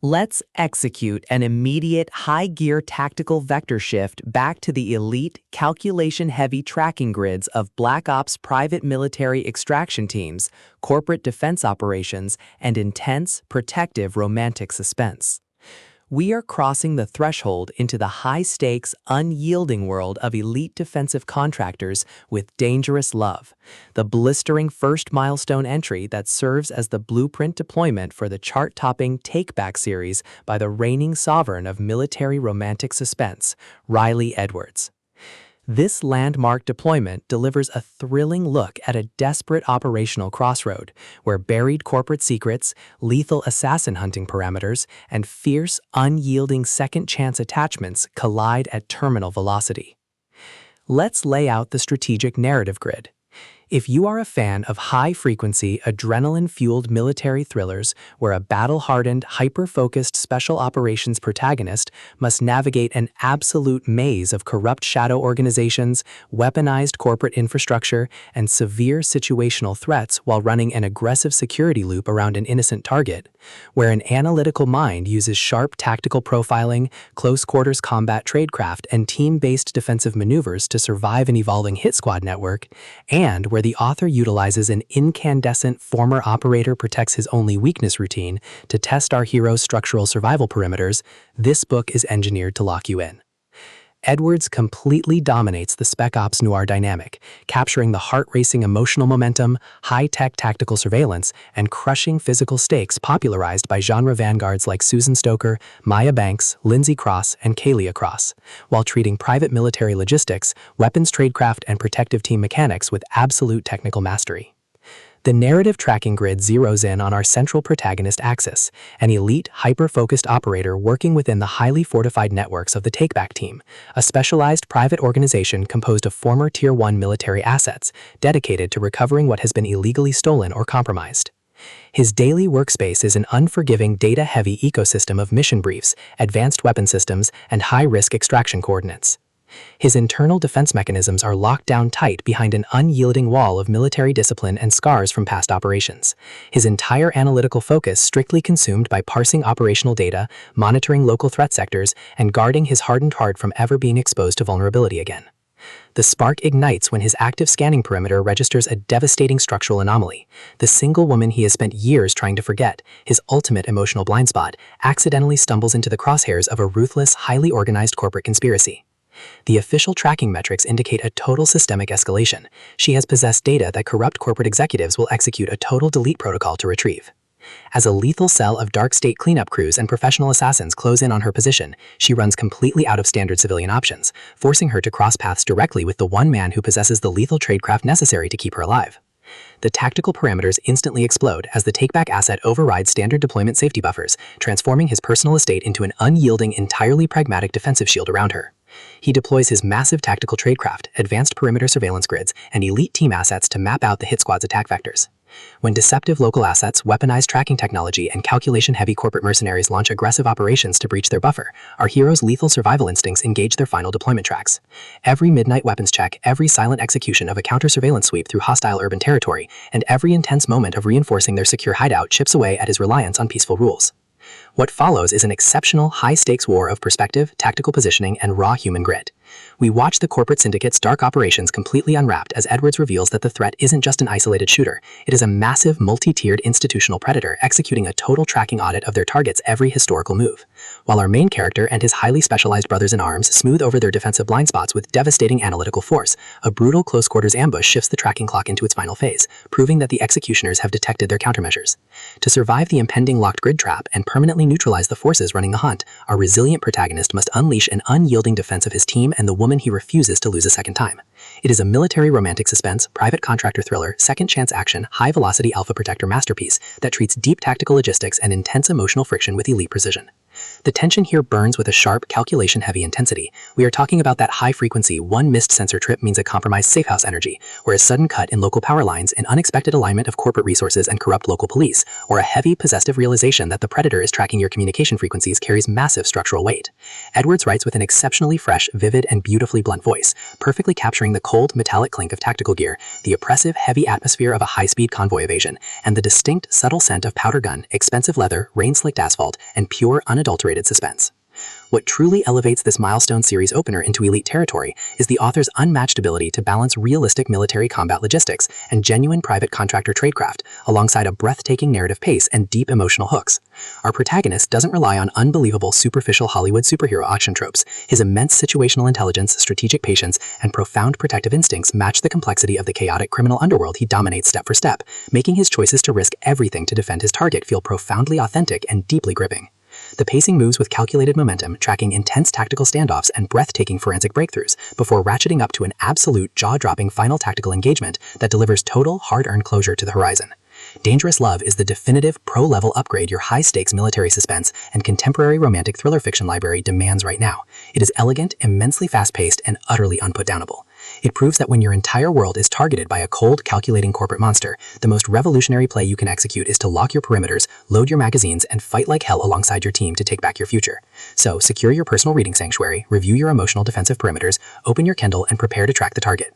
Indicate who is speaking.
Speaker 1: Let's execute an immediate high-gear tactical vector shift back to the elite, calculation-heavy tracking grids of Black Ops private military extraction teams, corporate defense operations, and intense, protective romantic suspense. We are crossing the threshold into the high-stakes, unyielding world of elite defensive contractors with dangerous love, the blistering first milestone entry that serves as the blueprint deployment for the chart-topping Take-Back series by the reigning sovereign of military romantic suspense, Riley Edwards. This landmark deployment delivers a thrilling look at a desperate operational crossroad where buried corporate secrets, lethal assassin hunting parameters, and fierce, unyielding second-chance attachments collide at terminal velocity. Let's lay out the strategic narrative grid. If you are a fan of high-frequency, adrenaline-fueled military thrillers where a battle-hardened, hyper-focused special operations protagonist must navigate an absolute maze of corrupt shadow organizations, weaponized corporate infrastructure, and severe situational threats while running an aggressive security loop around an innocent target, where an analytical mind uses sharp tactical profiling, close-quarters combat tradecraft, and team-based defensive maneuvers to survive an evolving hit squad network, and where the author utilizes an incandescent former operator protects his only weakness routine to test our hero's structural survival perimeters, this book is engineered to lock you in. Edwards completely dominates the Spec-Ops Noir dynamic, capturing the heart-racing emotional momentum, high-tech tactical surveillance, and crushing physical stakes popularized by genre vanguards like Susan Stoker, Maya Banks, Lindsay Cross, and Kalia Cross, while treating private military logistics, weapons tradecraft, and protective team mechanics with absolute technical mastery. The narrative tracking grid zeroes in on our central protagonist Axis, an elite, hyper-focused operator working within the highly fortified networks of the Take-Back team, a specialized private organization composed of former Tier 1 military assets dedicated to recovering what has been illegally stolen or compromised. His daily workspace is an unforgiving, data-heavy ecosystem of mission briefs, advanced weapon systems, and high-risk extraction coordinates. His internal defense mechanisms are locked down tight behind an unyielding wall of military discipline and scars from past operations. His entire analytical focus strictly consumed by parsing operational data, monitoring local threat sectors, and guarding his hardened heart from ever being exposed to vulnerability again. The spark ignites when his active scanning perimeter registers a devastating structural anomaly. The single woman he has spent years trying to forget, his ultimate emotional blind spot, accidentally stumbles into the crosshairs of a ruthless, highly organized corporate conspiracy. The official tracking metrics indicate a total systemic escalation. She has possessed data that corrupt corporate executives will execute a total delete protocol to retrieve. As a lethal cell of dark state cleanup crews and professional assassins close in on her position, she runs completely out of standard civilian options, forcing her to cross paths directly with the one man who possesses the lethal tradecraft necessary to keep her alive. The tactical parameters instantly explode as the Take-Back asset overrides standard deployment safety buffers, transforming his personal estate into an unyielding, entirely pragmatic defensive shield around her. He deploys his massive tactical tradecraft, advanced perimeter surveillance grids, and elite team assets to map out the hit squad's attack vectors. When deceptive local assets, weaponized tracking technology, and calculation-heavy corporate mercenaries launch aggressive operations to breach their buffer, our heroes' lethal survival instincts engage their final deployment tracks. Every midnight weapons check, every silent execution of a counter-surveillance sweep through hostile urban territory, and every intense moment of reinforcing their secure hideout chips away at his reliance on peaceful rules. What follows is an exceptional, high-stakes war of perspective, tactical positioning, and raw human grit. We watch the corporate syndicate's dark operations completely unwrapped as Edwards reveals that the threat isn't just an isolated shooter, it is a massive, multi-tiered institutional predator executing a total tracking audit of their target's every historical move. While our main character and his highly specialized brothers-in-arms smooth over their defensive blind spots with devastating analytical force, a brutal close-quarters ambush shifts the tracking clock into its final phase, proving that the executioners have detected their countermeasures. To survive the impending locked grid trap and permanently neutralize the forces running the hunt, our resilient protagonist must unleash an unyielding defense of his team and the woman he refuses to lose a second time. It is a military romantic suspense, private contractor thriller, second-chance action, high-velocity alpha protector masterpiece that treats deep tactical logistics and intense emotional friction with elite precision. The tension here burns with a sharp, calculation-heavy intensity. We are talking about that high-frequency, one missed sensor trip means a compromised Safehouse energy, or a sudden cut in local power lines, an unexpected alignment of corporate resources and corrupt local police, or a heavy, possessive realization that the predator is tracking your communication frequencies carries massive structural weight. Edwards writes with an exceptionally fresh, vivid, and beautifully blunt voice, perfectly capturing the cold, metallic clink of tactical gear, the oppressive, heavy atmosphere of a high-speed convoy evasion, and the distinct, subtle scent of powder gun, expensive leather, rain-slicked asphalt, and pure, unadulterated suspense. What truly elevates this milestone series opener into elite territory is the author's unmatched ability to balance realistic military combat logistics and genuine private contractor tradecraft alongside a breathtaking narrative pace and deep emotional hooks. Our protagonist doesn't rely on unbelievable superficial Hollywood superhero action tropes. His immense situational intelligence, strategic patience, and profound protective instincts match the complexity of the chaotic criminal underworld he dominates step for step, making his choices to risk everything to defend his target feel profoundly authentic and deeply gripping. The pacing moves with calculated momentum, tracking intense tactical standoffs and breathtaking forensic breakthroughs before ratcheting up to an absolute jaw-dropping final tactical engagement that delivers total, hard-earned closure to the horizon. Dangerous Love is the definitive pro-level upgrade your high-stakes military suspense and contemporary romantic thriller fiction library demands right now. It is elegant, immensely fast-paced, and utterly unputdownable. It proves that when your entire world is targeted by a cold, calculating corporate monster, the most revolutionary play you can execute is to lock your perimeters, load your magazines, and fight like hell alongside your team to take back your future. So, secure your personal reading sanctuary, review your emotional defensive perimeters, open your Kindle, and prepare to track the target.